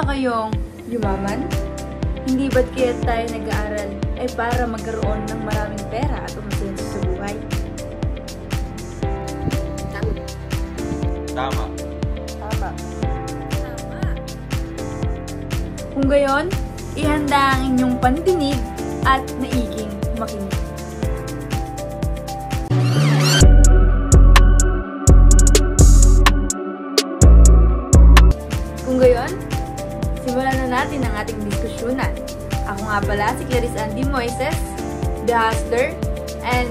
ba kayong yumaman? Hindi ba't kaya tayo nag-aaral ay para magkaroon ng maraming pera at umasenso sa buhay? Tama. Kung gayon, ihanda ang inyong pandinig at naiging makinig. Kung gayon, simulan na natin ang ating diskusyonan. Ako nga pala si Clarice Andy Moises, the hustler, and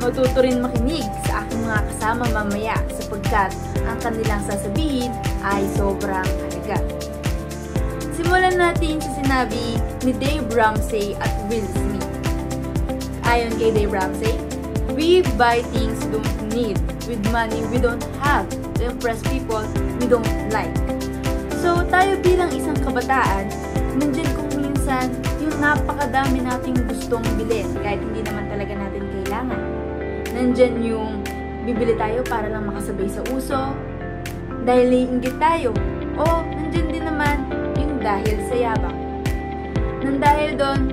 matuto rin makinig sa aking mga kasama mamaya sapagkat ang kanilang sasabihin ay sobrang halaga. Simulan natin sa sinabi ni Dave Ramsey at Will Smith. Ayon kay Dave Ramsey, we buy things we don't need with money we don't have to impress people we don't like. So, tayo bilang isang kabataan, nandyan kung minsan yung napakadami nating gustong bilhin kahit hindi naman talaga natin kailangan. Nandyan yung bibili tayo para lang makasabay sa uso, dahil naiinggit tayo, o nandyan din naman yung dahil sa yabang. Nang dahil doon,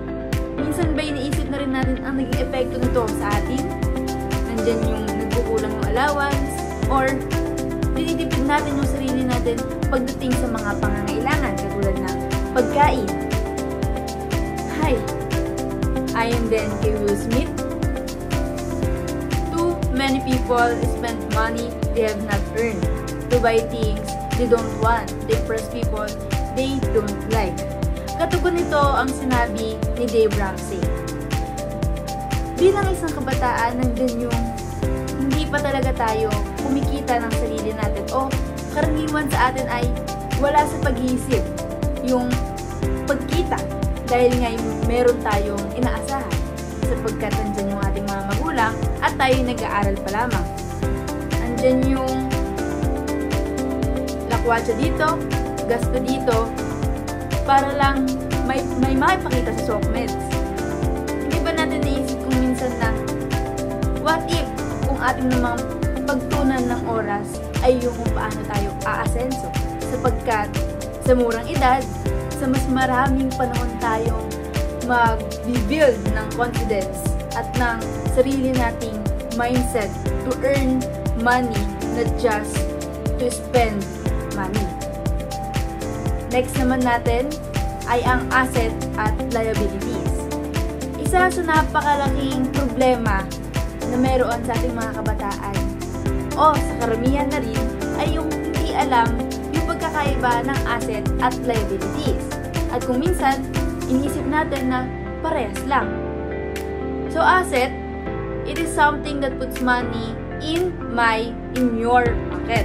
minsan ba iniisip na rin natin ang naging epekto nito sa atin? Nandyan yung nagkukulang ng allowance, or tinitipid natin yung sarili natin pagdating sa mga pangangailangan katulad ng pagkain. Hi! Ayon din kay Will Smith, too many people spend money they have not earned to buy things they don't want, to impress people they don't like. Katugon nito ang sinabi ni Dave Ramsey. Bilang isang kabataan, nandun yung hindi pa talaga tayo kumikita ng sarili natin o karaniwan sa atin ay wala sa pag-iisip yung pagkita dahil nga meron tayong inaasahan sapagkat nandyan yung ating mga magulang at tayo nag-aaral pa lamang. Nandyan yung lakwatsa dito, gasto dito para lang may makipakita sa SOCMEDS. Hindi ba natin naisip kung minsan na what if kung ating namang pagtunan ng oras ay yung kung paano tayo aasenso sapagkat sa murang edad, sa mas maraming panahon tayong mag-build ng confidence at ng sarili nating mindset to earn money, not just to spend money. Next naman natin ay ang asset at liabilities. Isa sa napakalaking problema na meron sa ating mga kabataan o sa karamihan na rin ay yung hindi alam yung pagkakaiba ng asset at liabilities. At kung minsan, inisip natin na parehas lang. So asset, it is something that puts money in your pocket.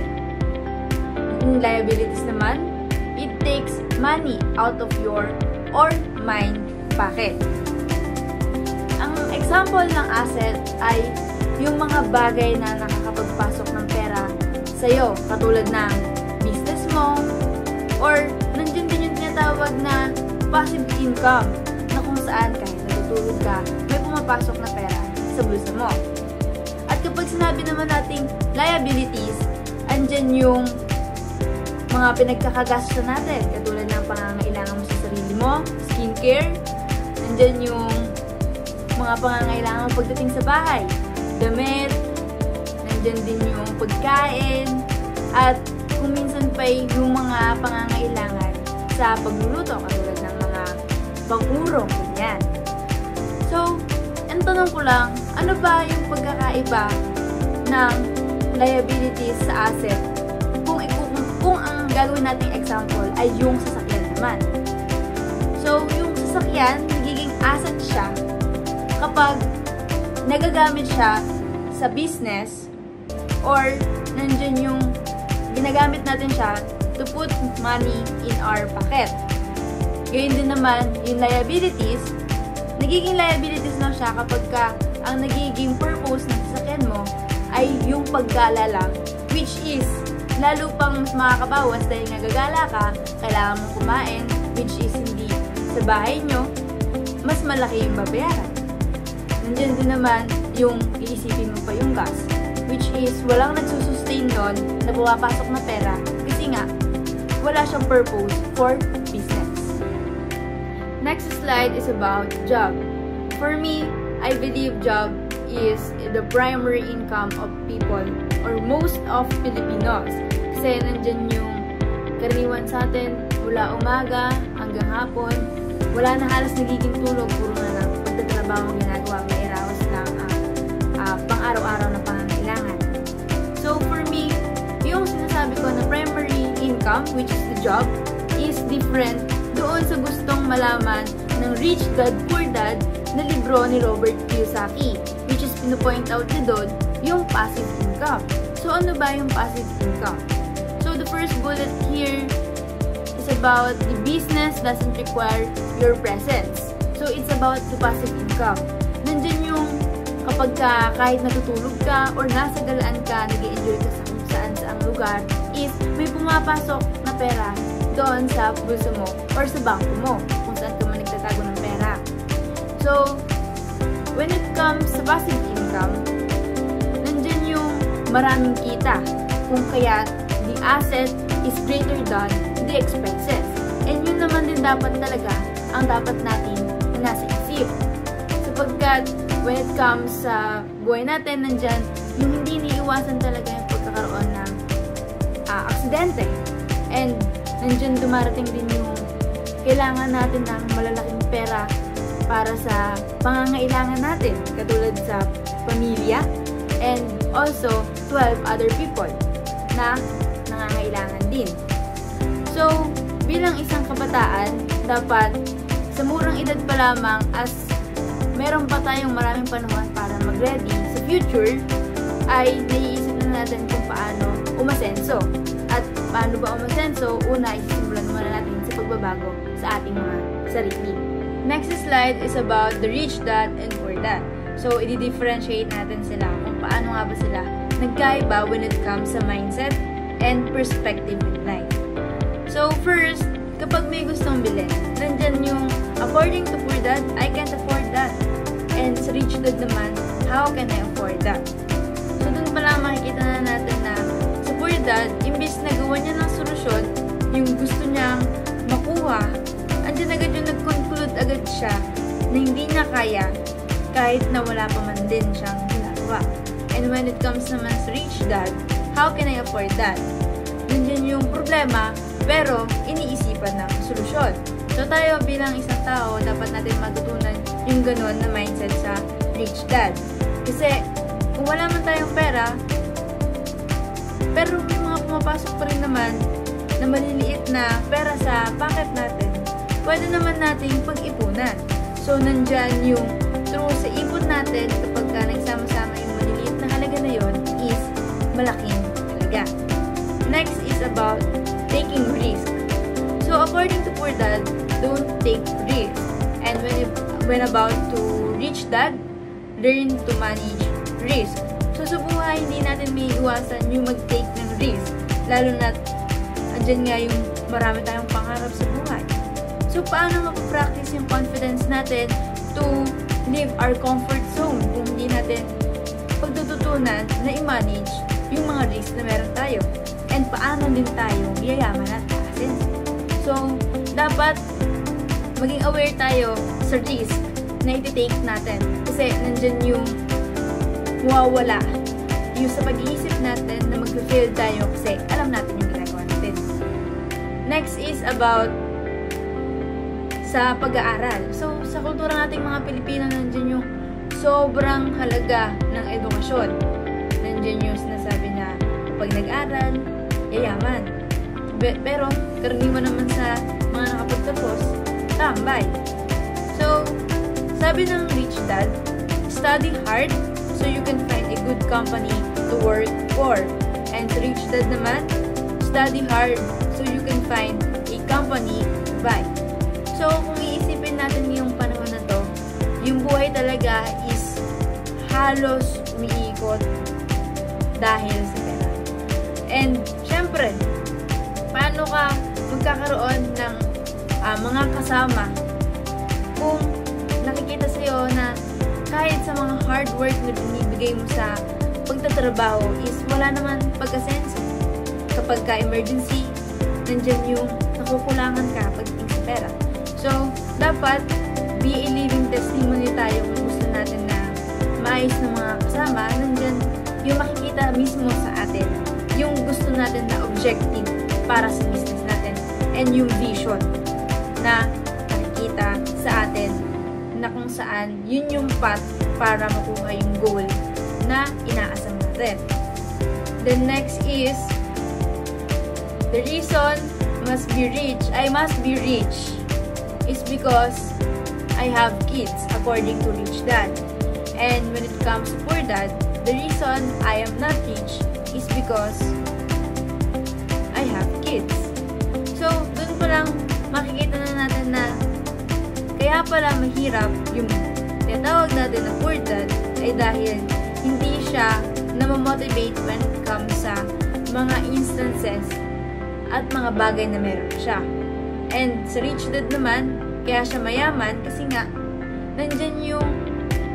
Yung liabilities naman, it takes money out of your or mine pocket. Ang example ng asset ay yung mga bagay na nakakapagpasok ng pera sa'yo, katulad ng business mo, or nandiyan din yung tinatawag na passive income, na kung saan kahit natutulog ka, may pumapasok na pera sa bulsa mo. At kapag sinabi naman nating liabilities, andyan yung mga pinagkakagasto natin, katulad ng pangangailangan mo sa sarili mo, skincare, andyan yung mga pangangailangan mo pagdating sa bahay, damit, nandyan din yung pagkain, at kung minsan pa yung mga pangangailangan sa pagluluto, katulad ng mga pang-urong, ganyan. So, ang tanong ko lang, ano ba yung pagkakaiba ng liabilities sa asset kung ang gagawin nating example ay yung sasakyan naman? So, yung sasakyan, nagiging asset siya kapag nagagamit siya sa business or nandyan yung ginagamit natin siya to put money in our pocket. Gayun din naman yung liabilities, nagiging liabilities lang siya kapag ang nagiging purpose ng sasakyan mo ay yung paggala lang, which is lalo pang makakabawas dahil nga gagala ka, kailangan mong kumain, which is hindi sa bahay nyo, mas malaki yung babayaran. Nandiyan din naman yung iisipin mo pa yung gas, which is walang nagsusustain doon na pumapasok na pera kasi nga wala siyang purpose for Next slide is about job. For me, I believe job is the primary income of people or most of Filipinos. Kasi nandyan yung karaniwan sa atin mula umaga hanggang hapon. Wala na halos nagiging tulog, puro na lang pagtatrabaho ang ginagawa. May iraos lang ang pang-araw-araw na pangangailangan. So for me, yung sinasabi ko na primary income, which is the job, is different doon sa gustong malaman ng Rich Dad, Poor Dad na libro ni Robert Kiyosaki, which is pinupoint out ni doon yung passive income. So ano ba yung passive income? So the first bullet here is about the business doesn't require your presence. So it's about the passive income. Nandyan yung kapag kahit natutulog ka or nasa galaan ka, nag-i-enjoy ka sa kung saan-saang lugar, is may pumapasok na pera doon sa bulsa mo or sa bangko mo kung saan ka man nagtatago ng pera. So, when it comes sa passive income, nandyan yung maraming kita kung kaya the asset is greater than the expenses. And yun naman din dapat talaga ang dapat natin na nasa isip. Sapagkat when it comes sa buhay natin, nandyan yung hindi iniiwasan talaga yung pagkakaroon ng aksidente. And nandyan dumarating din yung kailangan natin ng malalaking pera para sa pangangailangan natin, katulad sa pamilya and also to help other people na nangangailangan din. So, bilang isang kabataan, dapat sa murang edad pa lamang, as meron pa tayong maraming panahon para mag-ready sa future, ay naiisip na natin kung paano umasenso. At paano ba umasenso? Una, isisimulan muna natin sa pagbabago sa ating mga sarili. Next slide is about the Rich Dad and Poor Dad. So, i-differentiate natin sila kung paano nga ba sila nagkaiba when it comes sa mindset and perspective in life. So, first, kapag may gustong bilhin, nandyan yung according to Poor Dad, I can't afford that. And sa Rich Dad naman, how can I afford that? So, dun pala makikita na natin na sa Poor Dad, imbis na gawa niya ng solusyon, yung gusto niyang makuha, andyan agad yung nag-conclude agad siya na hindi niya kaya kahit na wala pa man din siyang ginagawa. And when it comes naman sa Rich Dad, how can I afford that? Nandiyan yung problema, pero iniisipan ng solusyon. So tayo bilang isang tao, dapat natin matutunan yung ganon na mindset sa Rich Dad. Kasi kung wala man tayong pera, pero may mga pumapasok pa rin naman na maliliit na pera sa pocket natin, pwede naman nating pag-ipunan. So, nandyan yung through sa ipon natin, kapag ka nagsama-sama yung maliliit na halaga na yun, is malaking halaga. Next is about taking risk. So, according to Poor Dad, don't take risk. And when about to Rich Dad, learn to manage risk. So, sa buhay, hindi natin may iwasan yung mag-take ng risk. Lalo na, andyan nga yung marami tayong pangarap sa buhay. So, paano mapapractice yung confidence natin to leave our comfort zone kung hindi natin pagtututunan na i-manage yung mga risks na meron tayo? And paano din tayo yayaman at taasin? So, dapat maging aware tayo sa risk na iti-take natin. Kasi nandyan yung mawawala yung sa pag-iisip natin na mag-fail tayo kasi alam natin yung ginagawa natin. Next is about sa pag-aaral. So, sa kultura nating mga Pilipino, nandiyan yung sobrang halaga ng edukasyon. Nandiyan yung sinasabi na pag nag-aral, yayaman. Pero, karaniwan naman sa mga nakapagtapos, tambay. So, sabi ng Rich Dad, study hard so you can find a good company to work for. And sa Rich Dad naman, study hard so you can find a company to buy. So, kung iisipin natin ngayong panahon na to, yung buhay talaga is halos umiikot dahil sa pera. And, syempre, paano ka magkakaroon ng mga kasama kung nakikita sa'yo na kahit sa mga hard work na binibigay mo sa pagtatrabaho is wala naman pag-asenso. Kapag ka-emergency, nandyan yung nakukulangan ka pagdating sa pera. So, dapat be a living testimony tayo kung gusto natin na maayos na mga kasama. Nandyan yung makikita mismo sa atin, yung gusto natin na objective para sa business natin, and yung vision na nakikita sa atin na kung saan yun yung path para makuha yung goal na inaasam natin. The next is the reason I must be rich is because I have kids, according to Rich Dad. And when it comes to Poor Dad, the reason I am not rich is because I have kids. So, dun pa lang makikita na natin na kaya pala mahirap yung tinatawag natin na Poor Dad ay dahil hindi siya namamotivate when it comes sa mga instances at mga bagay na meron siya. And sa Rich Dad naman, kaya siya mayaman kasi nga nandyan yung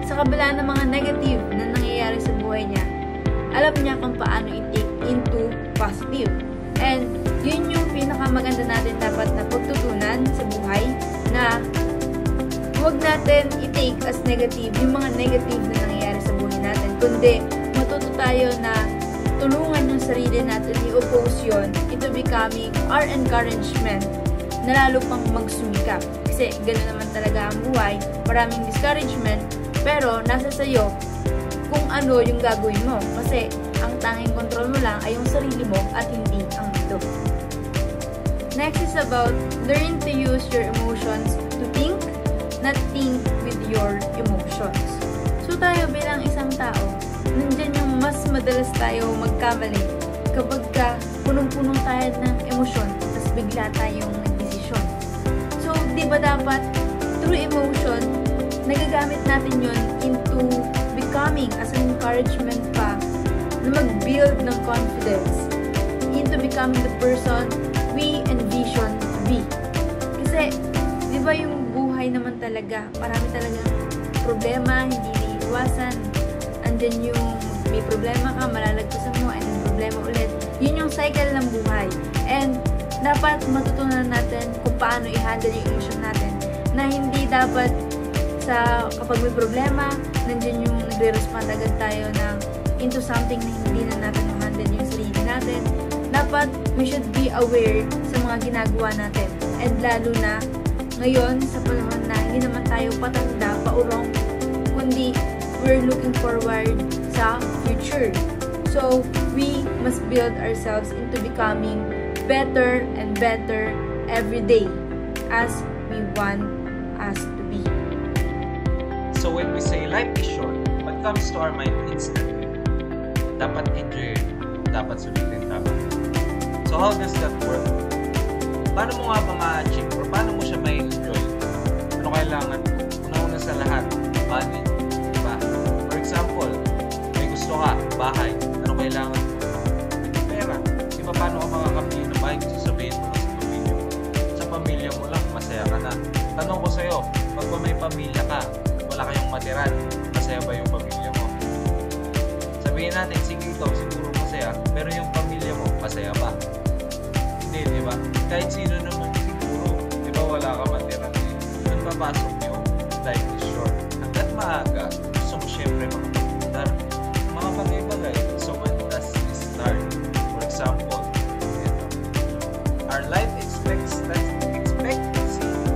sa kabila ng mga negative na nangyayari sa buhay niya, alam niya kung paano i-take into positive. And yun yung pinakamaganda natin dapat na pagtutunan sa buhay, na huwag natin i-take as negative yung mga negative na nangyayari sa buhay natin, kundi matuto tayo na tulungan yung sarili natin, i-oppose yun into becoming our encouragement na lalo pang magsumikap. Kasi gano'n naman talaga ang buhay, maraming discouragement, pero nasa sayo kung ano yung gagawin mo. Kasi ang tanging control mo lang ay yung sarili mo at hindi ang mundo. Next is about learn to use your emotions to think, not think with your emotions. So tayo bilang isang tao, nandyan yung mas madalas tayo magkamali kapag punong-punong tayo ng emosyon, tapos bigla tayong nagdesisyon. So, di ba dapat through emotion, nagagamit natin yun into becoming as an encouragement pa na mag-build ng confidence into becoming the person we envision to be. Kasi, di ba yung buhay naman talaga, marami talagang problema, hindi iiwasan. Andyan yung may problema ka, malalagpasan mo, and may problema ulit. Yun yung cycle ng buhay. And dapat matutunan natin kung paano i-handle yung emotion natin. Na hindi dapat kapag may problema, nandyan yung nagre-respond agad tayo into something na hindi na natin ma-handle yung sarili natin. Dapat we should be aware sa mga ginagawa natin. And lalo na ngayon sa panahon na hindi naman tayo patanda, paurong, kundi we're looking forward sa future. So, we must build ourselves into becoming better and better every day as we want us to be. So, when we say life is short, what comes to our mind instantly? Dapat enjoy, dapat sulitin, dapat. So, how does that work? Paano mo nga ba ma-achieve or paano mo siya may enjoy? Ano kailangan? Una-una sa lahat, money. Diba? For example, may gusto ka, bahay. Ano kailangan mo? Pera. Diba paano ka makakapili ng bahay? Sasabihin mo lang sa pamilya mo. Sa pamilya mo lang, masaya ka na. Tanong ko sa'yo, pag ba may pamilya ka, wala kayong matiran, masaya ba yung pamilya mo? Sabihin natin, sige ikaw, siguro masaya, pero yung pamilya mo, masaya ba? Hindi, di ba? Kahit sino naman siguro, di ba wala ka matiran eh. Doon papasok yung life is short. Hanggat maaga, gusto mo syempre makapagpundar. Mga bagay-bagay, so when does it start? For example, ito. Our life expectancy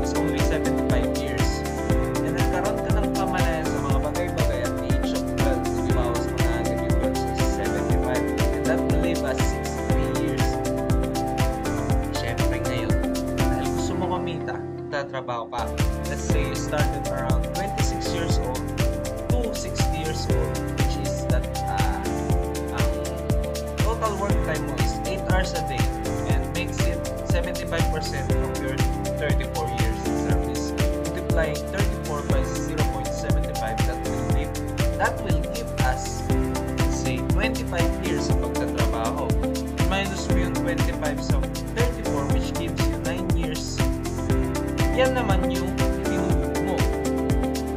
is only 75 years. And nagkaroon ka ng kamalayan sa mga bagay-bagay at the age of 12, ibawas mo na agad yung 12 to 75. And that will leave us 63 years. Syempre ngayon, dahil gusto mo kumita, tatrabaho ka. Let's say you started around 26 years old to 60 years old, which is that ang total work time mo is 8 hours a day and makes it 75% of your 34 years in service. Multiplying 34 by 0.75, that will give us, say, 25 years sa pagtatrabaho. Minus mo yung 25 sa 34, which gives you 9 years. Yan naman yung tinulog mo.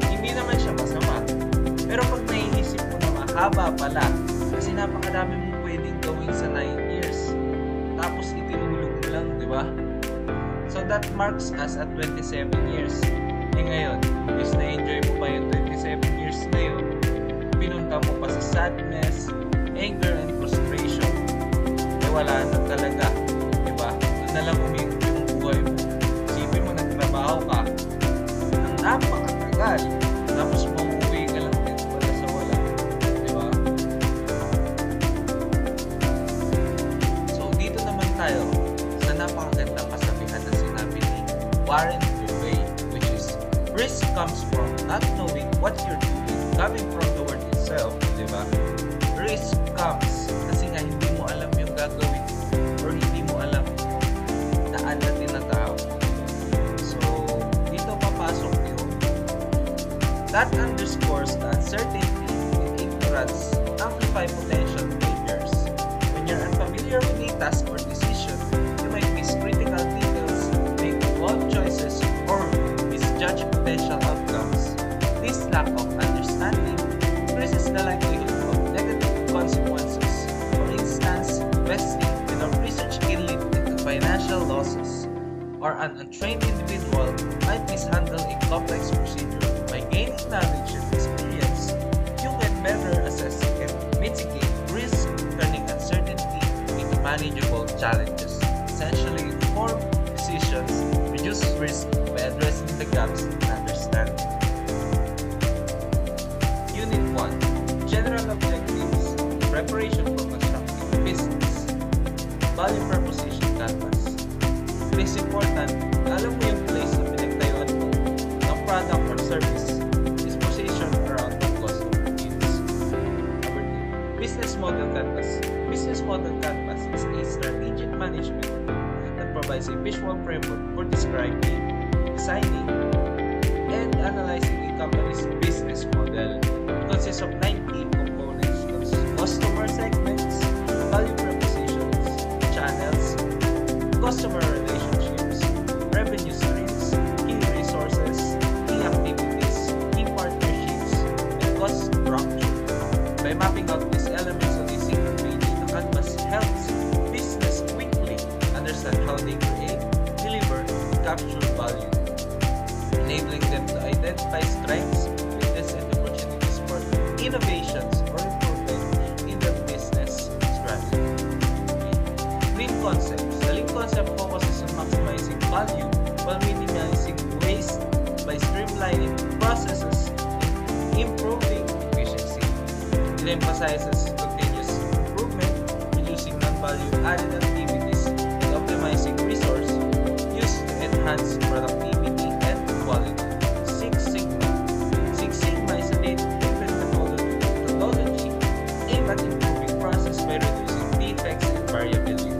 Hindi naman siya masama. Pero pag naiisip mo na mahaba pala, kasi napakadami mong pwedeng gawin sa 9 years. Tapos itinulog mo lang, di ba? So that marks us at 27 years. Eh ngayon, imbes na enjoy mo pa yung 27 years na yun, pinunta mo pa sa sadness, anger, and frustration. Eh wala na talaga. Diba? Doon na lang umikot yung buhay mo. Isipin mo, nagtrabaho ka ng napakatagal, tapos mauuwi ka lang din pala sa wala. Diba? So dito naman tayo sa napakagandang kasabihan na sinabi ni Warren Buffett, which is, risk comes from not knowing what you're doing, coming from the word itself, di ba? Risk comes kasi nga hindi mo alam yung gagawin or hindi mo alam yung daan na tinatawag. So, dito papasok yung that underscores the uncertainty and ignorance amplify potential failures. When you're unfamiliar with a task or decision, you might miss critical details, make wrong choices, or misjudge potential outcomes. This lack of understanding increases the likelihood of negative consequences. For instance, investing without research can lead to financial losses, or an untrained individual might mishandle a complex procedure. By gaining knowledge and experience, you can better assess and mitigate risk, turning uncertainty into manageable challenges. Essentially, informed decisions reduce risk by addressing the gaps in understanding. Unit 1. General Objectives. Preparation for constructing business. Value Proposition Canvas. It is important na alam mo yung place na pinagtayuan mo ng product or service is positioned around what customer needs. Number 2. Business Model Canvas. Business Model Canvas is a strategic management that provides a visual framework for describing, designing, and analyzing a company's business model. It consists of 9 key components: customer segments, value propositions, channels, customer relationships, revenue streams, key resources, key activities, key partnerships, and cost structure. By mapping out these elements on a single page, the canvas helps business quickly understand how they create, deliver, and capture value, enabling them to identify strengths, weaknesses, and opportunities for innovations or improvement in their business strategy. Lean concepts. The lean concept focuses on maximizing value while minimizing waste by streamlining processes and improving efficiency. It emphasizes continuous improvement, reducing non-value-added activities, and optimizing resource use to enhance productivity and quality. Six Sigma. Six Sigma is a data-driven methodology aimed at improving process by reducing defects and variability.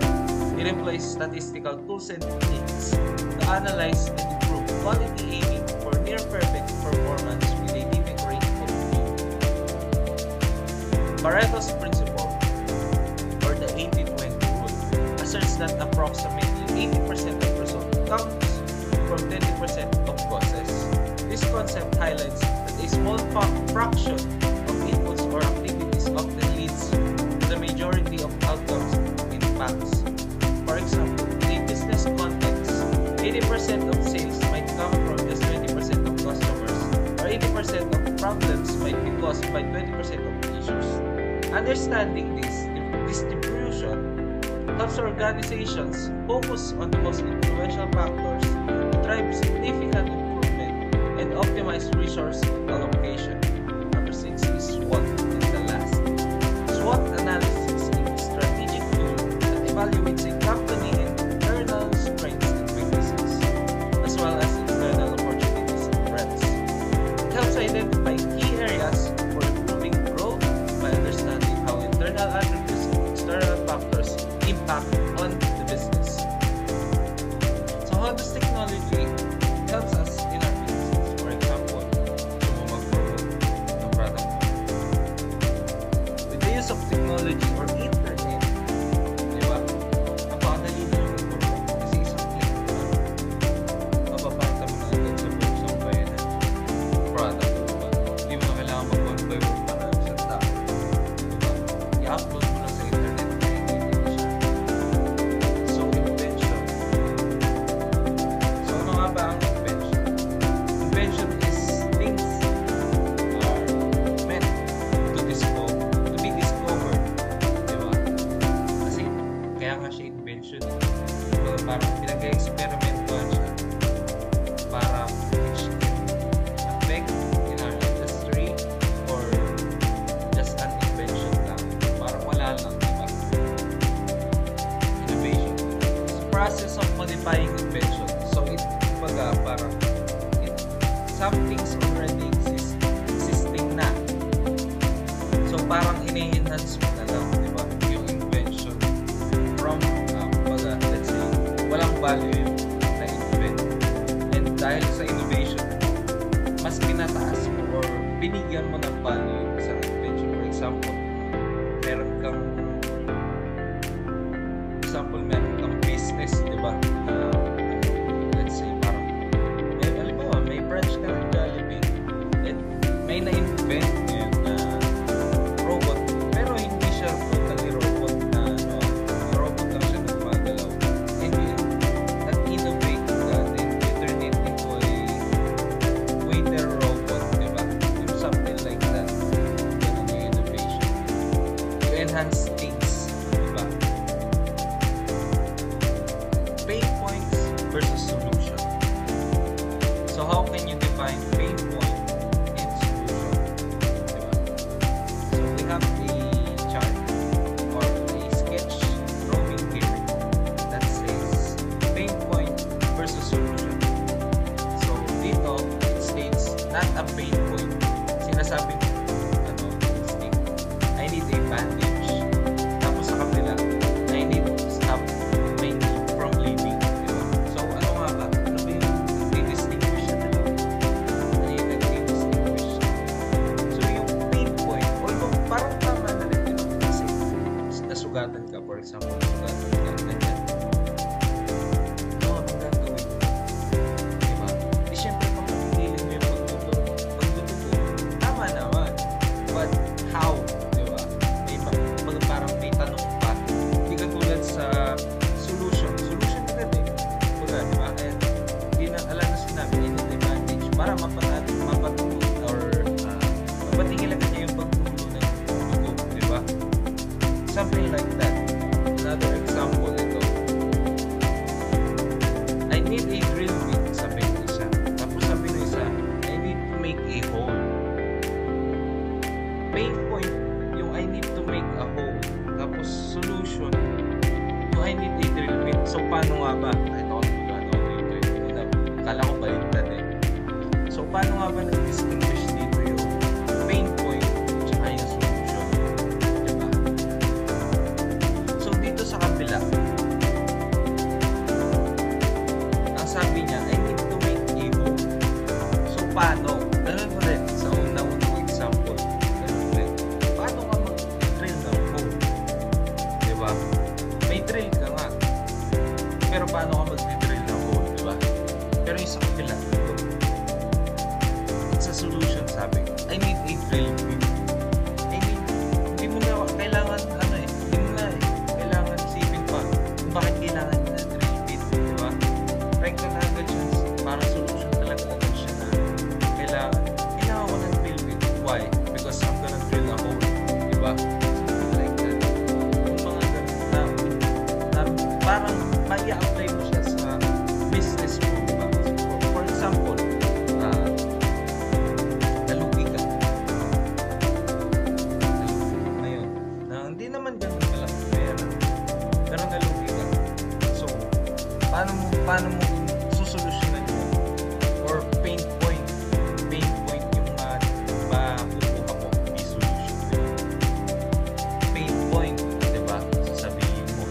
It employs statistical tools and techniques to analyze and improve quality, aiming for near-perfect performance with a defect rate of 2. Pareto's principle, or the 80-20 rule, asserts that approximately 80% of results comes from 20% of causes. This concept highlights that a small fraction of inputs or activities often leads to the majority of outcomes and impacts. For example, in a business context, 80% of sales might come from just 20% of customers, or 80% of problems might be caused by 20% of issues. Understanding this distribution helps organizations focus on the most influential factors to drive significant improvement and optimize resource allocation. Number 6 is SWOT, and the last. SWOT analysis is a strategic tool that evaluates a company's internal strengths and weaknesses, as well as external opportunities and threats. It helps identify key areas for improving growth by understanding how internal attributes and external factors impact on the business. So how does technology helps us in our business? For example, gusto mo mag-promote satisfying invention. So it kumbaga parang something's already existing na. So parang ini-enhance mo na lang, di ba? Yung invention from kumbaga, let's say walang value yung na-invent. And dahil sa innovation, mas pinataas mo or binigyan mo ng value sa invention. For example, meron kang business, di ba? Let's say, parang may branch ka ng Jollibee and may na-invent ngayon na robot, pero hindi siya totally robot na robot lang siya nagpagalaw. And yun, nag-innovate ka, then you turn it into a waiter robot, di ba? Something like that. Ganun yung innovation. You enhance things, di ba? Pain points versus solution. So how can you define pain point and solution? Diba? So we have a chart or a sketch drawing here that says pain point versus solution. So dito it states not a pain point. Sinasabi ko state, I need a bandage. Tapos sa kabila, I need to stop my knee from bleeding. Diba? So ano nga ba? Ano ba yung nagdi-distinguish na dalawa? Ano yung nagdi-distinguish? So yung pain point, although parang tama na rin, diba? Kasi nasugatan ka, for example, nasugatan ka, ganyan. Ano ang gagawin? Diba? Di syempre pag napigilin mo yung pagtutubo, tama naman. But how? Diba? May parang may tanong pa. Hindi katulad sa solution agad eh. Diba? Kaya hindi na alam na sinabi, hindi na advantage para mapatulog or mapatingil agad niya yung pagtulo ng dugo. Diba? Something like that. Another example ito. I need a drill bit, sabi ng isa. Tapos sabi ng isa, I need to make a hole. Pain point, yung I need to make a hole. Tapos solution, yung I need a drill bit. So paano nga ba? Ito dito. Akala ko baliktad eh. So paano nga ba nag-distinguish dito yung pain point at yung solution? Diba? So dito sa kabila, ang sabi niya, I need to make a hole. So paano? Ganun mo rin sa unang example. Ganun rin. Paano nga mag-drill ng hole? Diba? May drill ka nga. Pero paano ka mag-drill ng hole? Diba? Pero yung sa kabila, ito. It's a solution, sabi. I need a drill bit. Hindi mo na kailangan, hindi mo na kailangan isipin pa kung bakit kailangan na drill bit. Diba? Right na agad siya. Para solution talaga agad siya na kailangan ko ng drill bit. Why? Because I'm gonna drill a hole. Diba? Something like that. Yung mga ganun na parang mai-apply mo siya sa business mo. Diba? For example, nalugi ka. Ngayon, hindi naman ganun kalaki pera. Pero nalugi ka. So, paano mo susolusyonan yun? Or pain point yung makukuha mo, may solution. Diba? Pain point, diba? Sasabihin mo,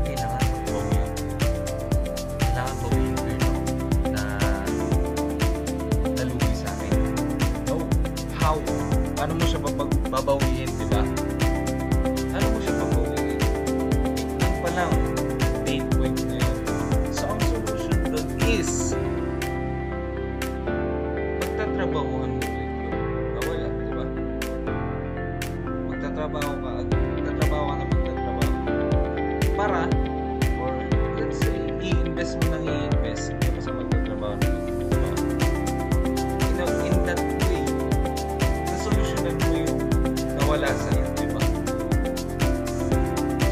kailangan bawiin. Kailangan bawiin ko yun na nalugi sa akin. No? How? Paano mo siya babawiin, diba? Ano mo siya babawiin? Tignan pa lang, pain point na yun. So, ang solution doon is magtatrabahuhan mo ulit yun. Nawala, diba? Magtatrabaho ka para, or let's say, i-invest mo hindi mo sa magtatrabaho na diba? In that way, nasolusyonan mo yung nawala sa'yo, diba?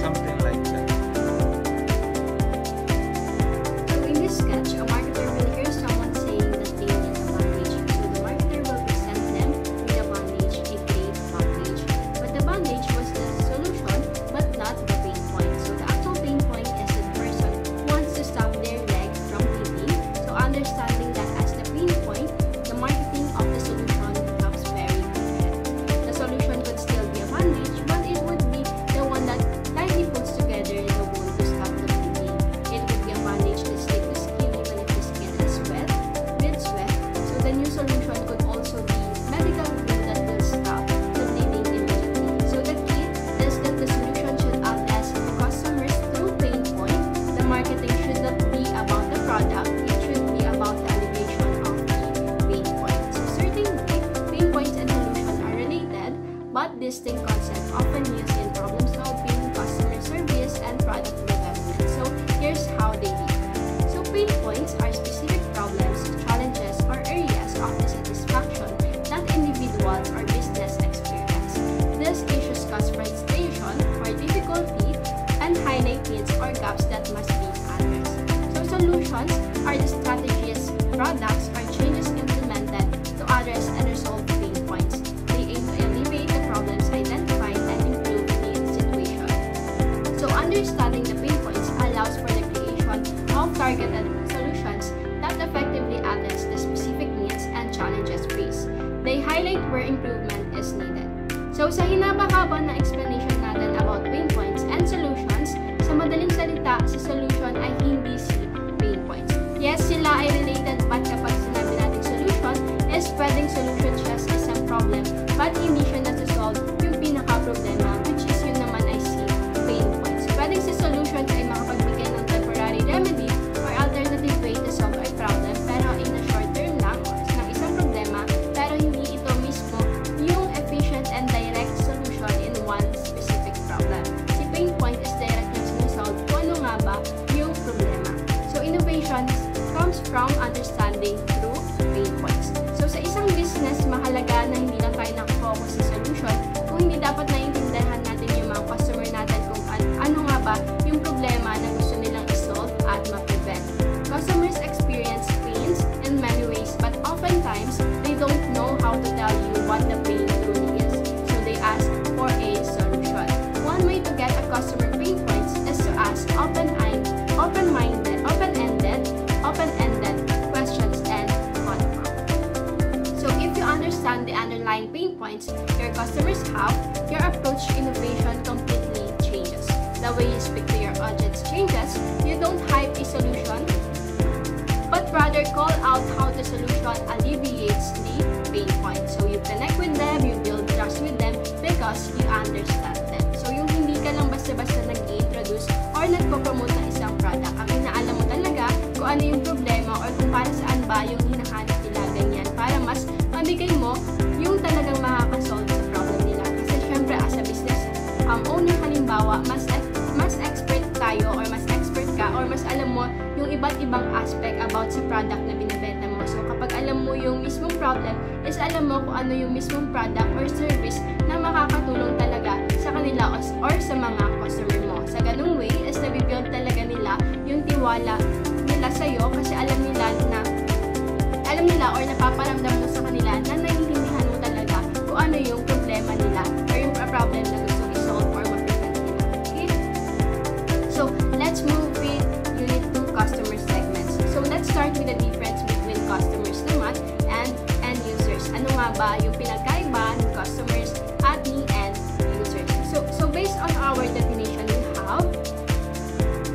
Something like that. So in this sketch, a marketer will hear someone saying that they need a bondage. So the marketer will present them with a bondage, a great bondage. But the bondage was the solution, but not the pain point. So the actual pain solutions are the strategies, products, or changes implemented to address and resolve pain points. They aim to alleviate the problems identified and improve the situation. So understanding the pain points allows for the creation of targeted solutions that effectively address the specific needs and challenges faced. They highlight where improvement is needed. So sa hinaba-haba na explanation natin about pain points and solutions, sa madaling salita, si solution ay hindi si pain points. Yes, sila ay related, but kapag sinabi natin solution, is pwedeng solution siya sa isang problem, but hindi siya nasa-solve yung pinaka-problema, which is yun naman ay si pain points. Pwedeng si solution ay makapagbigay ng temporary remedy or alternative way to solve a problem, pero in a short term lang or ng isang problema, pero hindi ito mismo yung efficient and direct solution in one specific problem. Si pain point is direct yung sinasolve kung ano nga ba yung problema. So innovation comes from understanding through pain points. So sa isang business, mahalaga na hindi lang tayo nakafocus sa solution, kung hindi dapat naiintindihan natin yung mga customer natin kung ano nga ba yung problema na gusto nilang isolve at ma-prevent. Customers experience pains in many ways, but oftentimes, they don't know how to tell you what the pain truly is. So they ask for a solution. One way to get a customer pain points is to ask open-ended questions and follow-up. So if you understand the underlying pain points your customers have, your approach to innovation completely changes. The way you speak to your audience changes. You don't hype a solution, but rather call out how the solution alleviates the pain point. So you connect with them, you build trust with them because you understand them. So yung hindi ka lang basta-basta nag-introduce or nagpo-promote ng isang product, ang inaalam mo talaga kung ano yung problema or kung para saan ba yung hinahanap nila, ganyan, para mas mabigay mo yung talagang makakasolve sa problem nila. Kasi syempre as a business owner, halimbawa, mas expert tayo or mas expert ka or mas alam mo yung iba't ibang aspect about sa product na binibenta mo. So kapag alam mo yung mismong problem, is alam mo kung ano yung mismong product or service na makakatulong talaga sa kanila or sa mga customer mo. Sa ganung way, is nabibuild talaga nila yung tiwala nila sa'yo kasi alam nila or napaparamdam mo sa kanila na naiintindihan mo talaga kung ano yung problema nila or yung problem na gusto i-solve or ma-prevent nila. Okay? So, let's move with Unit 2, Customer Segments. So, let's start with the difference between customers naman and end users. Ano nga ba yung pinagkaiba ng customers at ni end users? So based on our definition we have,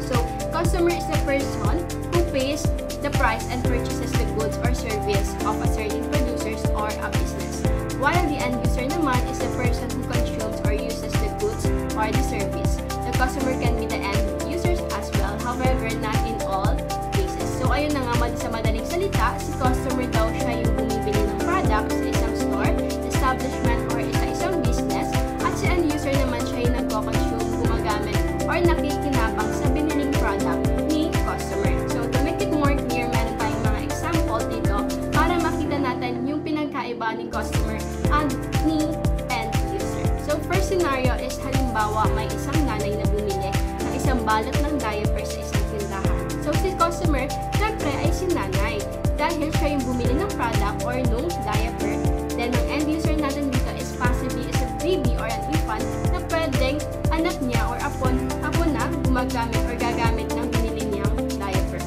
so customer is the person who pays the price and purchases the goods or service of a certain producers or a business. While the end user naman is the person who consumes or uses the goods or the service. The customer can be the end users as well, however, not in all cases. So ayun na nga, sa madaling salita, si customer daw siya yung bumibili ng product sa isang store, establishment, or isang business, at si end user naman siya yung nagko-consume, gumagamit, or nakikinabang sa biniling product ni customer. So to make it more clear, meron tayong mga example dito para makita natin yung pinagkaiba ni customer and ni end user. So first scenario is halimbawa may isang nanay na bumili ng isang balot ng diaper sa isang tindahan. So si customer, syempre ay si nanay dahil siya yung bumili ng product or nung diaper. Then ang end user natin dito is possibly is a baby or an infant na pwedeng anak niya or apo na gumagamit or gagamit ng binili niyang diaper.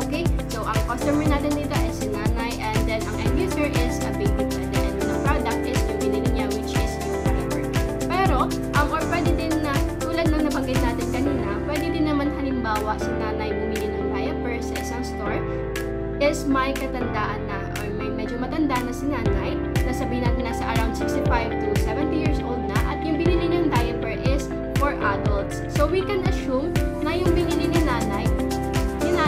Okay? So ang customer natin dito is si nanay, and then ang end user is a baby. Pwede and yung product is yung binili niya, which is yung diaper. Pero or pwede din na tulad ng nabanggit natin kanina, pwede din naman halimbawa si nanay bumili ng diaper sa isang store, is may katandaan na or may medyo matanda na si nanay, na sabihin natin nasa around 65 to 70 years old na, at yung binili ng diaper is for adults. So we can assume na yung binili ni nanay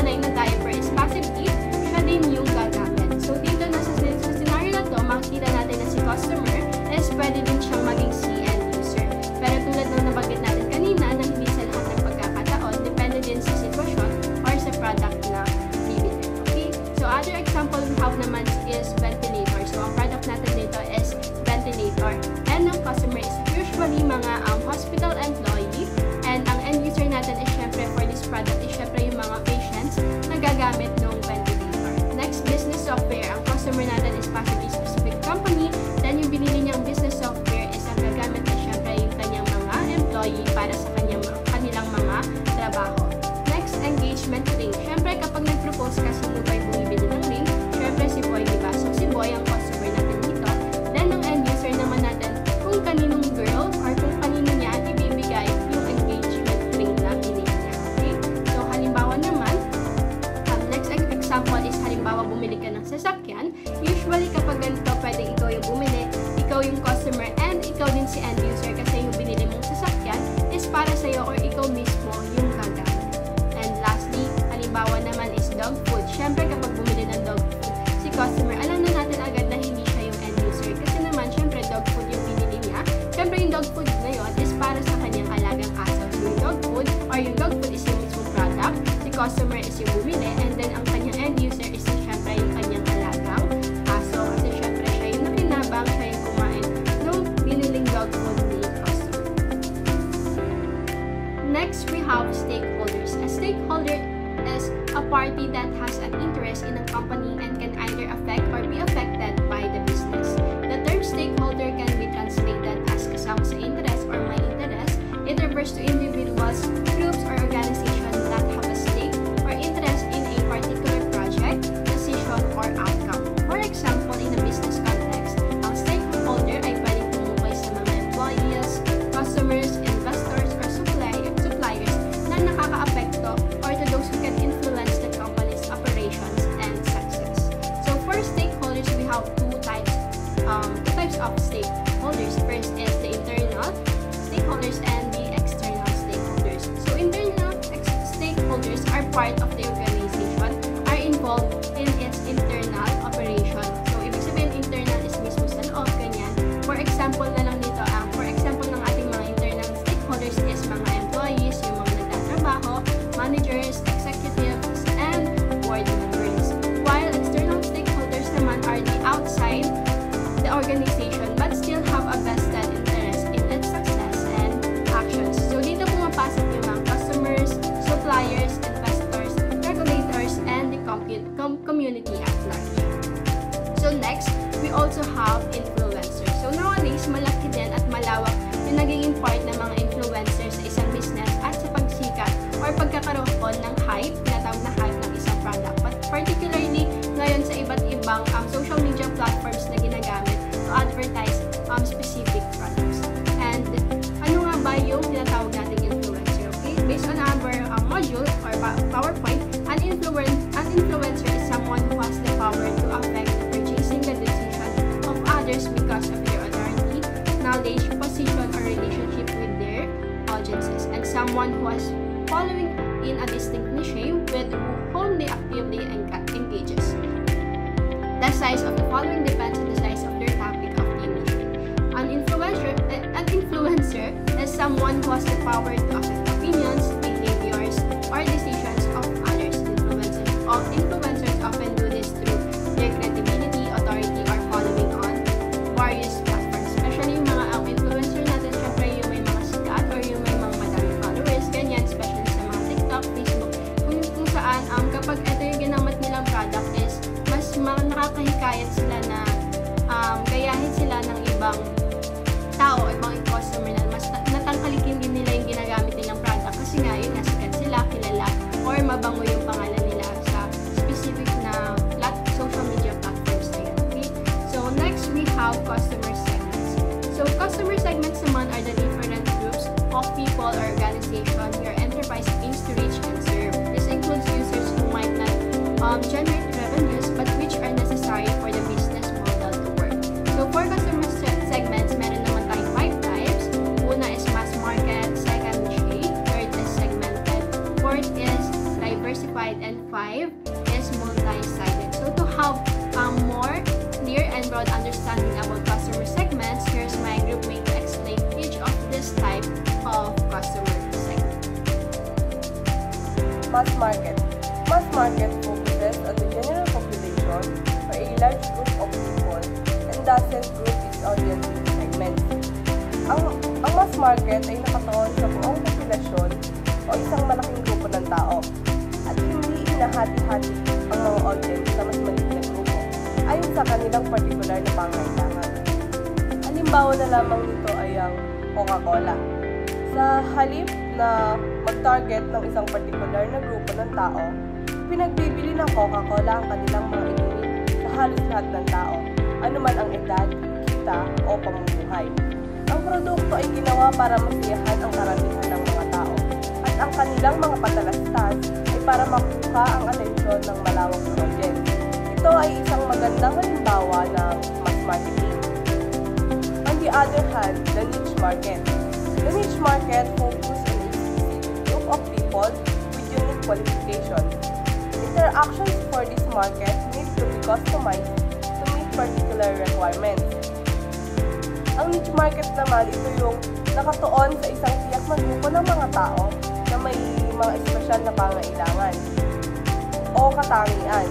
na diaper is possibly siya din yung gagamit. So dito na sa scenario na to, makikita natin na si customer is pwede din siyang maging si end user. Pero tulad ng nabanggit natin kanina, na hindi sa lahat ng pagkakataon, depende din sa sitwasyon or sa product na bibili. Okay? So other example we have naman is ventilator. So ang product natin dito is ventilator. And ang customer is usually mga hospital employee. And ang end user natin is syempre for this product is syempre yung mga patients na software ang customer natin is possibly specific company, then yung binili niyang business software is ang gagamit na syempre yung kanyang mga employee para sa kanilang mga trabaho. Next, engagement ring. Syempre, kapag nag-propose ka, sino ba yung bumibili ng ring? Syempre, si Boy, diba? So, si Boy ang customer natin dito. Then, ang end user naman natin, kung kaninong girl or kung kanino niya ibibigay yung engagement ring na binili niya. Okay? So, halimbawa naman, next example is halimbawa bumili ka ng sasakyan. Usually, kapag ganito, pwede ikaw yung bumili, ikaw yung customer, and ikaw din si end user kasi yung binili mong sasakyan is para sa'yo or ikaw mismo yung gagamit. And lastly, halimbawa naman is dog food. Syempre, kapag bumili ng dog food, si customer, alam na natin agad na hindi siya yung end user. Kasi naman, syempre, dog food yung binili niya. Syempre, yung dog food na yun is para sa kanyang alagang aso. So, yung dog food or yung dog food is yung mismo product. Si customer is yung bumili. And then, ang kanyang end user is syempre yung kanyang alagang aso. Kasi syempre, siya yung nakinabang, siya yung kumain ng biniling dog food ni customer. Next, we have stakeholders. A stakeholder is a party that has an interest in a company and can either affect or be affected by the business. The term stakeholder can be translated as kasama sa interest or may interest. It refers to individuals, groups, or organizations that have a stake or interest in a particular project, decision, or outcome. For example, in a business context, ang stakeholder ay pwedeng tumukoy sa mga employees, customers, investors, or suppliers na nakaka-apekto or to those who can influence the company's operations and success. So for stakeholders, we have two types of stakeholders. First is the internal stakeholders and the external stakeholders. So internal stakeholders are part of the organization, are involved in its internal operation. So ibig sabihin internal is mismo sa loob, ganyan. For example na lang dito, for example ng ating mga internal stakeholders is mga employees, yung mga nagtatrabaho, managers, executives, and board members. While external stakeholders naman are the outside the organization but still have a vested interest in its success and actions. So dito pumapasok yung mga customers, suppliers, investors, regulators, and the community at large. So next, we also have influencers. So nowadays, malaki din at malawak yung nagiging part ng mga influencers sa isang business at sa pagsikat or pagkakaroon ng hype, tinatawag na hype ng isang product. But particularly ngayon sa iba't ibang social media platforms na ginagamit to advertise specific products. And ano nga ba yung tinatawag nating influencer? Okay? Based on our module or PowerPoint, an influencer is someone who has the power to affect the purchasing the decision of others because of their authority, knowledge, position, or relationship with their audiences, and someone who has following in a distinct niche with whom they actively engages. The size of the following depends on the size of their topic of the industry. An influencer is someone who has the power to affect opinions, behaviors, or decisions of others. Influencers often do this through their credibility, authority, or following on various platforms. Especially yung mga influencer natin, syempre yung may mga sikat or yung may mga madaming followers, ganyan, especially sa mga TikTok, Facebook, kung saan kapag ito yung ginamit nilang product is mas nakakahikayat sila na gayahin sila ng ibang tao, ibang customer na mas natangkalikin din nila yung ginagamit nilang product kasi nga yun, nasikat sila, kilala, or mabango yung pangalan nila sa specific na social media platforms na yan. Okay? So next, we have customer segments. So customer segments naman are the different groups of people or organizations your enterprise aims to reach and serve. This includes users who might not generate revenues but which are necessary for the business model to work. So for customer segments, meron naman tayong 5 types. Una is mass market, second niche, third is segmented, fourth is diversified, and 5 is multi-sided. So to have a more clear and broad understanding about customer segments, here's my group mate to explain each of this type of customer segment. Mass market. Mass market focuses on the general population or a large group of people and doesn't group its audience into segments. Ang mass market ay nakatuon sa buong populasyon o isang malaking grupo ng tao at hindi hinahati-hati ang mga audience sa mas maliit na grupo. sa kanilang particular na pangangailangan. Halimbawa na lamang nito ay ang Coca-Cola. Sa halip na mag-target ng isang particular na grupo ng tao, pinagbibili ng Coca-Cola ang kanilang mga inumin sa halos lahat ng tao, anuman ang edad, kita o pamumuhay. Ang produkto ay ginawa para masiyahan ang karamihan ng mga tao, at ang kanilang mga patalastas ay para makuha ang atensyon ng malawak na audience. Ito ay isang magandang halimbawa ng mass marketing. On the other hand, the niche market. The niche market focuses on a specific group of people with unique qualifications. Interactions for this market need to be customized to meet particular requirements. Ang niche market naman, ito yung nakatuon sa isang tiyak na grupo ng mga tao na may mga espesyal na pangailangan o katangian.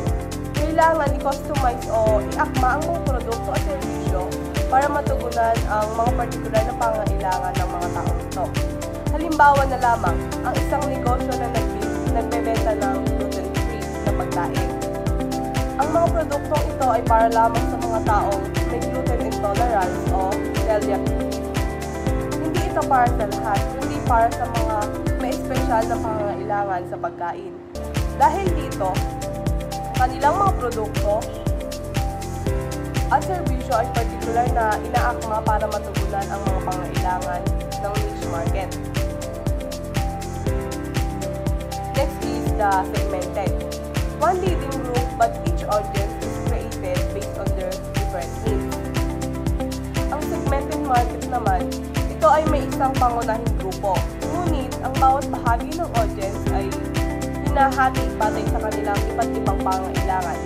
Kailangan i-customize o i-akma ang mga produkto at serbisyo para matugunan ang mga partikular na pangailangan ng mga tao ito. Halimbawa na lamang, ang isang negosyo na nagbebenta ng gluten-free na pagkain. Ang mga produktong ito ay para lamang sa mga taong may gluten intolerance o celiac disease. Hindi ito para sa lahat, kundi para sa mga may espesyal na pangangailangan sa pagkain. Dahil dito, kanilang mga produkto at serbisyo ay partikular na inaakma para matugunan ang mga pangangailangan ng niche market. Next is the segmented. One leading group but each audience is created based on their different needs. Ang segmented market naman, ito ay may isang pangunahing grupo. Ngunit, ang bawat bahagi ng audience ay hinahati batay sa kanilang iba't ibang pangangailangan.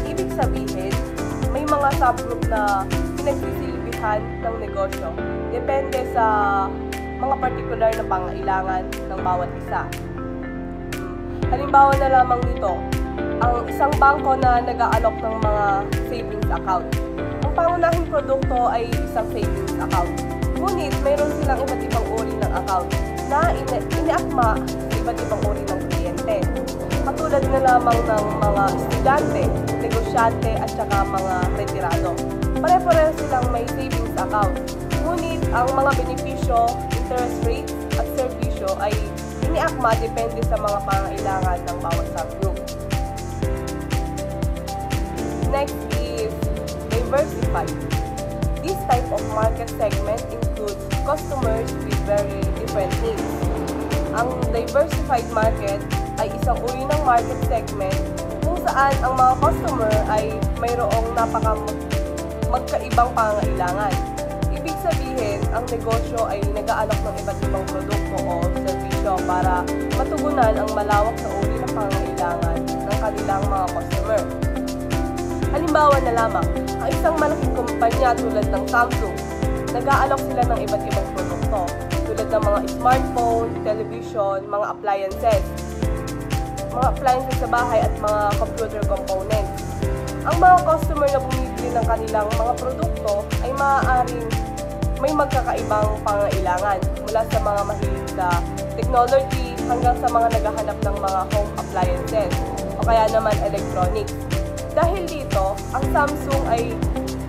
Ibig sabihin, may mga subgroup na pinagsisilbihan ng negosyo. Depende sa mga partikular na pangangailangan ng bawat isa. Halimbawa na lamang nito, ang isang bangko na nag-aalok ng mga savings account. Ang pangunahing produkto ay isang savings account. Ngunit, mayroon silang iba't ibang uri ng account na iniakma sa iba't ibang uri ng kliyente. Katulad na lamang ng mga estudyante, negosyante at saka mga retirado. Pare-pareho silang may savings account. Ngunit, ang mga benepisyo, interest rates at serbisyo ay iniakma depende sa mga pangailangan ng bawat subgroup. Next is diversified. This type of market segment includes customers with very different needs. Ang diversified market ay isang uri ng market segment kung saan ang mga customer ay mayroong magkaibang pangailangan. Ibig sabihin, ang negosyo ay nag-aalok ng iba't ibang produkto o serbisyo para matugunan ang malawak na uri ng pangailangan ng kanilang mga customer. Halimbawa na lamang, ang isang malaking kumpanya tulad ng Samsung, nag-aalok sila ng iba't ibang produkto tulad ng mga smartphone, television, mga appliances sa bahay at mga computer components. Ang mga customer na bumibili ng kanilang mga produkto ay maaaring may magkakaibang pangailangan mula sa mga mahilig sa technology hanggang sa mga naghahanap ng mga home appliances o kaya naman electronics. Dahil dito, ang Samsung ay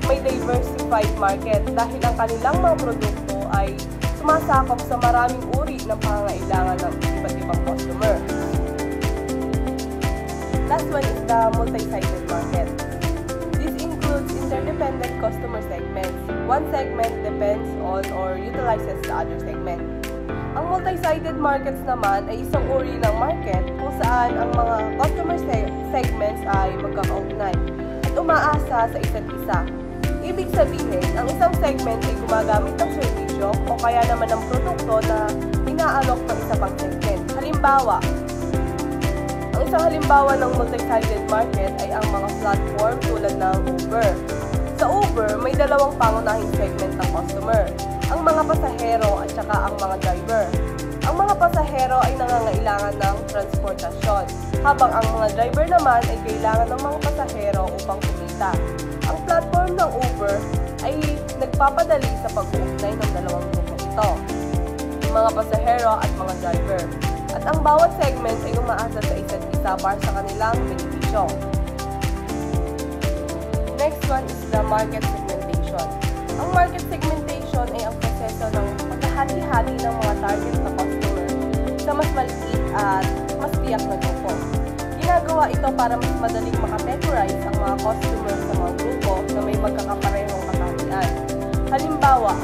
may diversified market dahil ang kanilang mga produkto ay sumasakop sa maraming uri ng pangangailangan ng iba't ibang customer. Last one is the multi-sided market. This includes interdependent customer segments. One segment depends on or utilizes the other segment. Ang multi-sided markets naman ay isang uri ng market kung saan ang mga customer segments ay magkakaugnay at umaasa sa isa't isa. Ibig sabihin, ang isang segment ay gumagamit ng serbisyo o kaya naman ng produkto na inaalok ng isa pang segment. Halimbawa, ang isang halimbawa ng multi-sided market ay ang mga platform tulad ng Uber. Sa Uber, may dalawang pangunahing segment ng customer, ang mga pasahero at saka ang mga driver. Ang mga pasahero ay nangangailangan ng transportasyon, habang ang mga driver naman ay kailangan ng mga pasahero upang kumita. Ang platform ng Uber ay nagpapadali sa pag-uugnay ng dalawang grupong ito, mga pasahero at mga driver. At ang bawat segment ay umaasa sa isa't isa para sa kanilang benepisyo. Next one is the market segmentation. Ang market segmentation ay ang proseso ng paghahati-hati ng mga target na customer sa mas maliit at mas tiyak na grupo. Ginagawa ito para mas madaling makategorize ang mga customer sa mga grupo na may magkakaparehong katangian. Halimbawa,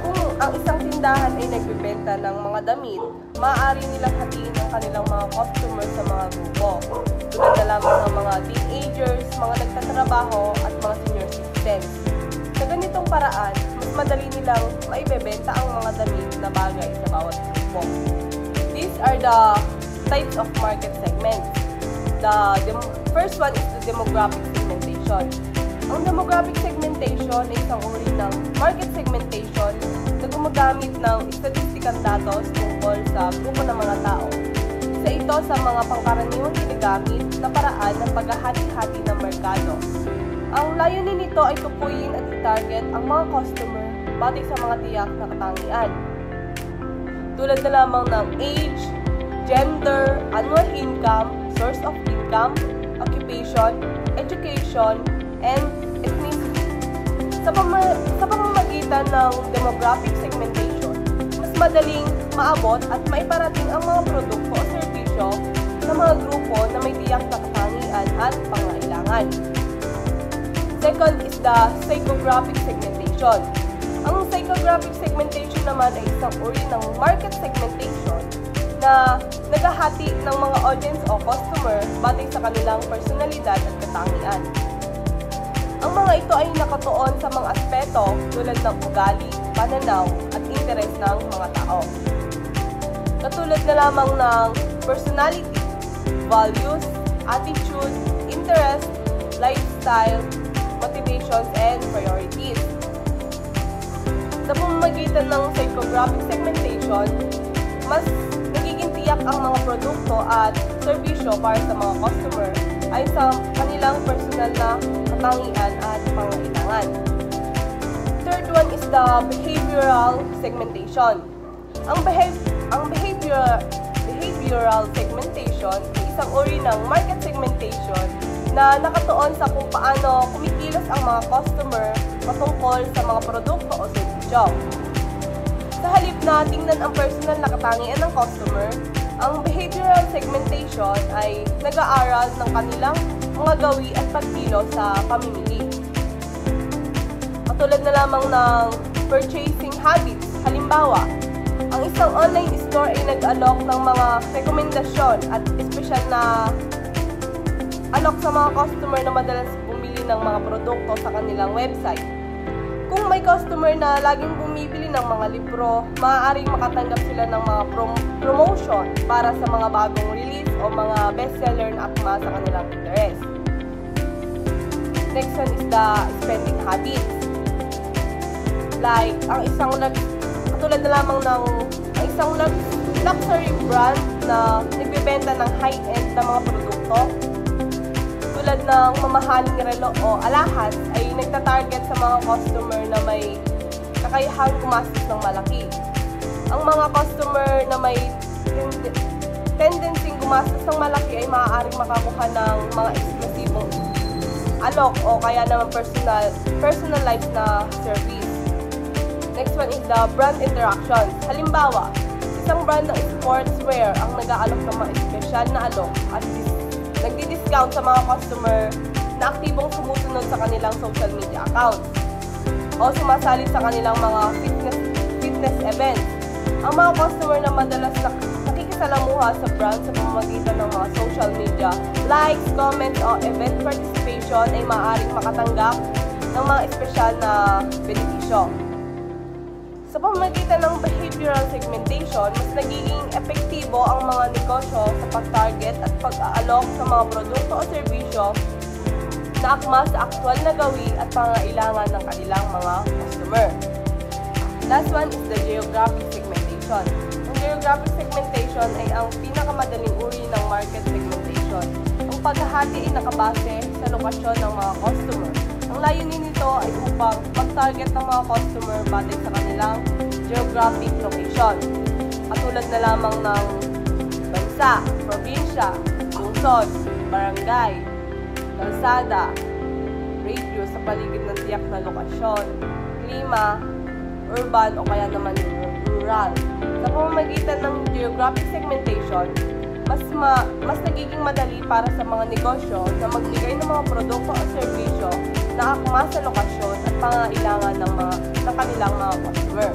kung ang isang tindahan ay nagbebenta ng mga damit, maaari nilang hatiin ang kanilang mga customer sa mga grupo, tulad na lamang ng mga teenagers, mga nagtatrabaho at mga senior citizens. Sa ganitong paraan, mas madali nilang maibebenta ang mga damit na bagay sa bawat grupo. These are the types of market segments. The first one is the demographic segmentation. Ang demographic segmentation ay isang uri ng market segmentation na gumagamit ng statistical datos tungkol sa grupo ng mga tao. Isa ito sa mga pangkaraniwang ginagamit na paraan ng paghahati-hati ng merkado. Ang layunin nito ay tukuyin at i-target ang mga customer batay sa mga tiyak na katangian, tulad na lamang ng age, gender, annual income, source of income, occupation, education, and ethnicity. Sa pamamagitan ng demographic segmentation, mas madaling maabot at maiparating ang mga produkto o serbisyo sa mga grupo na may tiyak na katangian at pangailangan. Second is the psychographic segmentation. Ang psychographic segmentation naman ay isang uri ng market segmentation na naghahati ng mga audience o customer batay sa kanilang personalidad at katangian. Ang mga ito ay nakatuon sa mga aspeto tulad ng ugali, pananaw, at interes ng mga tao. Katulad na lamang ng personality, values, attitude, interest, lifestyle, motivations, and priorities. Sa pamamagitan ng psychographic segmentation, mas nagiging tiyak ang mga produkto at serbisyo para sa mga customer ay sa kanilang personal na katangian at pangailangan. Third one is the behavioral segmentation. Ang behavioral segmentation ay isang uri ng market segmentation na nakatuon sa kung paano kumikilos ang mga customer patungkol sa mga produkto o serbisyo. Sa halip na tingnan ang personal na katangian ng customer, ang behavioral segmentation ay nag-aaral ng kanilang mga gawi at pagkilos sa pamimili. Katulad na lamang ng purchasing habits. Halimbawa, ang isang online store ay nag-alok ng mga rekomendasyon at espesyal na alok sa mga customer na madalas bumili ng mga produkto sa kanilang website. Kung may customer na laging bumibili ng mga libro, maaaring makatanggap sila ng mga promotion para sa mga bagong release o mga bestseller na akma sa kanilang interest. Next one is the spending habits. Like, katulad na lamang ng isang luxury brand na nagbebenta ng high-end na mga produkto, tulad ng mamahaling relo o alahas, ay nagtatarget sa mga customer na may kakayahang gumastos ng malaki. Ang mga customer na may tendency gumastos ng malaki ay maaaring makakuha ng mga eksklusibong alok o kaya naman personalized na service. Next one is the brand interactions. Halimbawa, isang brand ng sportswear ang nag-aalok ng mga espesyal na alok at nagdi-discount sa mga customer na aktibong sumusunod sa kanilang social media accounts o sumasali sa kanilang mga fitness events. Ang mga customer na madalas nakikisalamuha sa brand sa pamamagitan ng mga social media, likes, comments, o event participation ay maaaring makatanggap ng mga espesyal na benepisyo. Sa pamamagitan ng behavioral segmentation, mas nagiging epektibo ang mga negosyo sa pag-target at pag-aalok sa mga produkto o serbisyo na akma sa aktwal na gawi at pangailangan ng kanilang mga customer. Last one is the geographic segmentation. Ang geographic segmentation ay ang pinakamadaling uri ng market segmentation. Ang paghahati ay nakabase sa lokasyon ng mga customer. Ang layunin nito ay upang mag-target ng mga customer batay sa kanilang geographic location. Katulad na lamang ng bansa, probinsya, lungsod, barangay, kalsada, radio, malayo sa paligid ng tiyak na lokasyon, klima, urban o kaya naman rural. Sa pamamagitan ng geographic segmentation, mas nagiging madali para sa mga negosyo na magbigay ng mga produkto o serbisyo na akma sa lokasyon at pangailangan ng kanilang mga customer.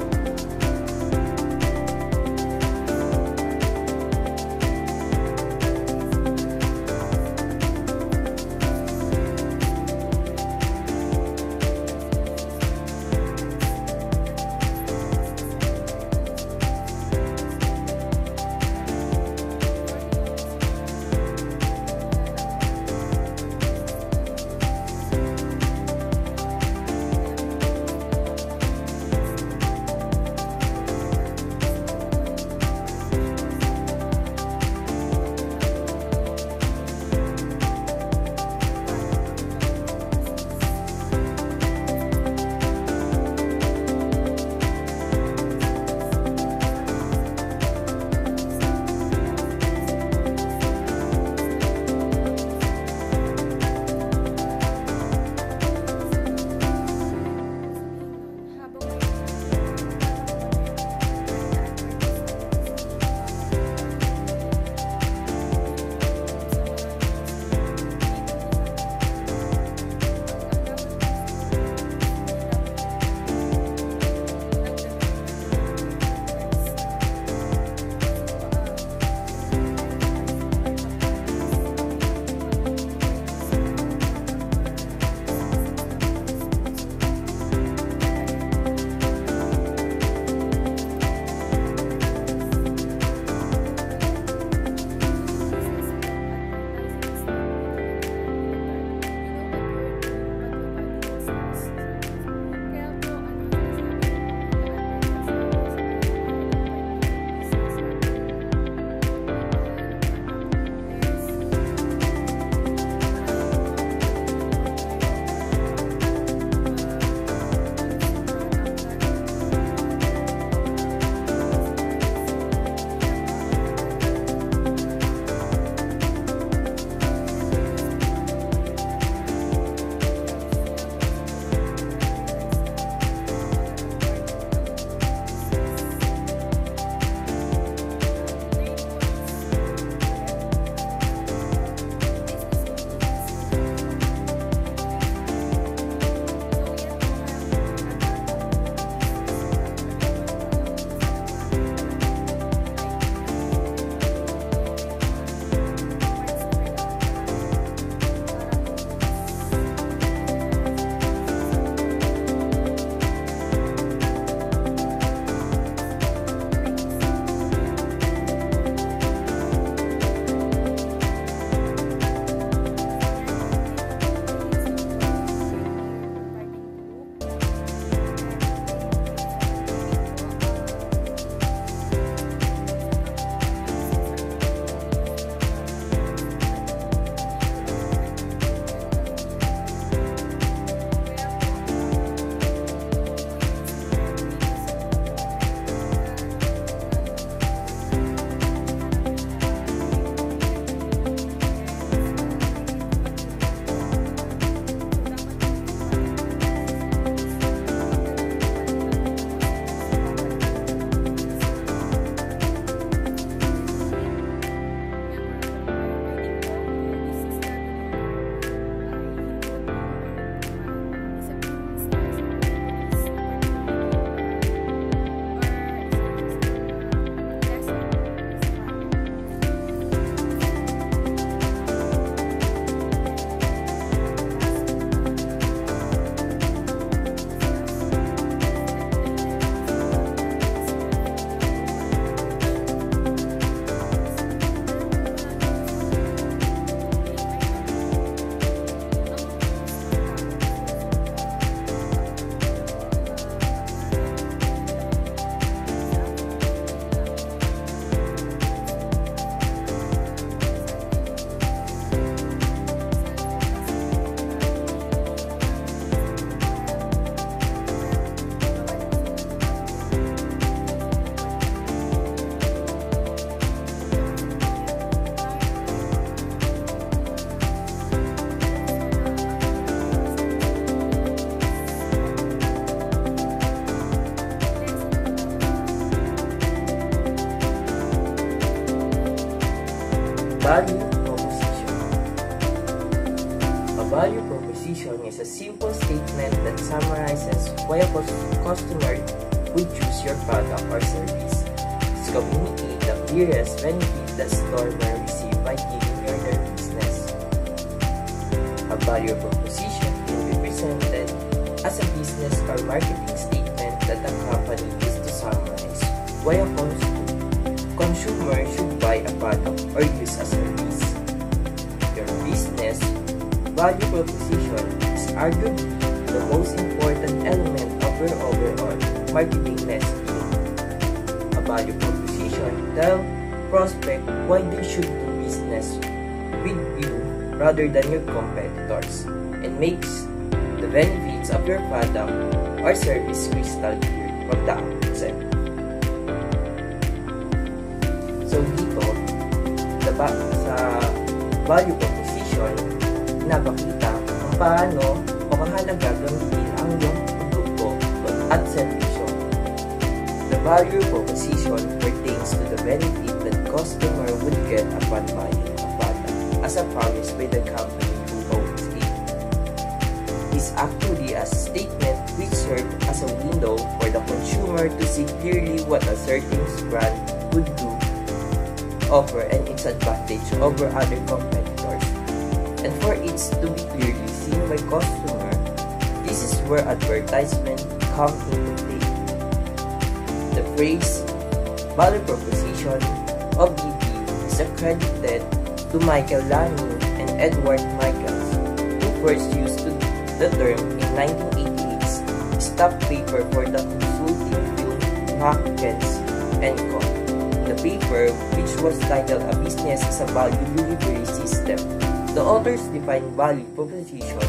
Value proposition. A value proposition is a simple statement that summarizes why a customer would choose your product or service. It's communicate the clearest benefit the store may receive by giving you their business. A value proposition can be presented as a business or marketing statement that a company uses to summarize why a consumer should buy a product or use a service. Your business value proposition is arguably the most important element of your overall marketing messaging. A value proposition tells prospect why they should do business with you rather than your competitors and makes the benefits of your product or service crystal clear from the outset. So dito, sa value proposition, pinapakita kung paano o kahalaga gamitin ang iyong produkto at servisyo. The value proposition pertains to the benefit that customer would get upon buying a product as a promise by the company who owns it. It's actually a statement which serves as a window for the consumer to see clearly what a certain brand would do, offer, and its advantage over other competitors. And for it to be clearly seen by customer, this is where advertisement comes into play. The phrase value proposition of BP is accredited to Michael Lamy and Edward Michaels, who first used the term in 1988's staff paper for the consulting firm Hawkins & Co. The paper, which was titled A Business is a Value Delivery System, the authors defined value proposition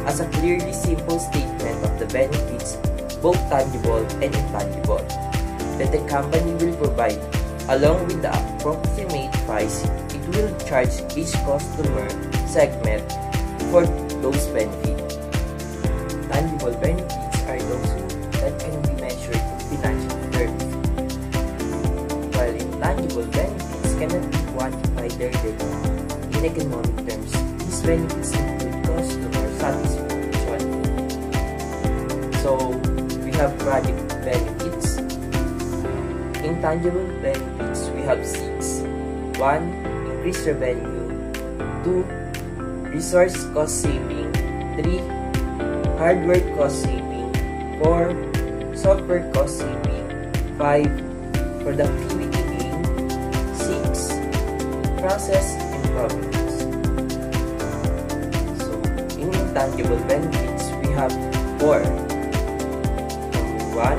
as a clearly simple statement of the benefits, both tangible and intangible, that the company will provide. Along with the approximate price, it will charge each customer segment for those benefits. Tangible benefits are those that can be measured in financial terms, while intangible benefits cannot be quantified directly. In economic terms, these benefits include customer satisfaction. So, we have project benefits. Intangible benefits, we have 6. 1. Increased revenue. 2. Resource cost saving. 3. Hardware cost saving. 4. Software cost saving. 5. Productivity gain. 6. Process improvements. So, in intangible benefits, we have 4. Number 1.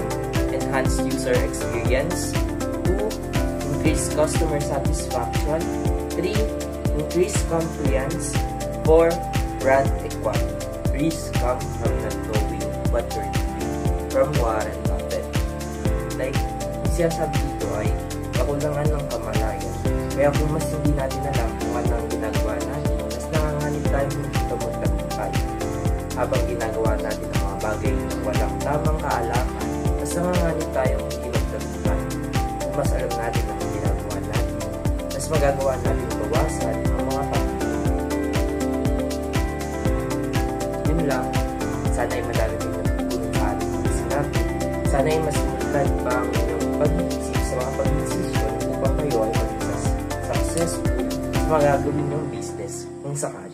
Enhanced user experience. 2. Increased customer satisfaction. 3. Increased compliance. 4. Brand equality. Risk comes from not knowing what you're doing. From Warren Buffett. Like, siya sabi dito ay kakulangan ng kamalayan. Kaya kung mas hindi natin alam kung ano ang ginagawa natin, mas nanganganib tayo dito magtagumpay. Habang ginagawa natin ang mga bagay na walang tamang kaalaman, mas nanganganib tayong hindi magtagumpay. Kung mas alam natin ang ginagawa natin, mas magagawa natin bawasan ang mga pagkakulang. Yun lang. Sana ay madami din natutunan sa ating mga sinabi. Sana ay mas multad pa ang inyong pag-iisip sa mga pag-desisyon upang kayo ay maging successful sa mga gagawin ng business kung sakali.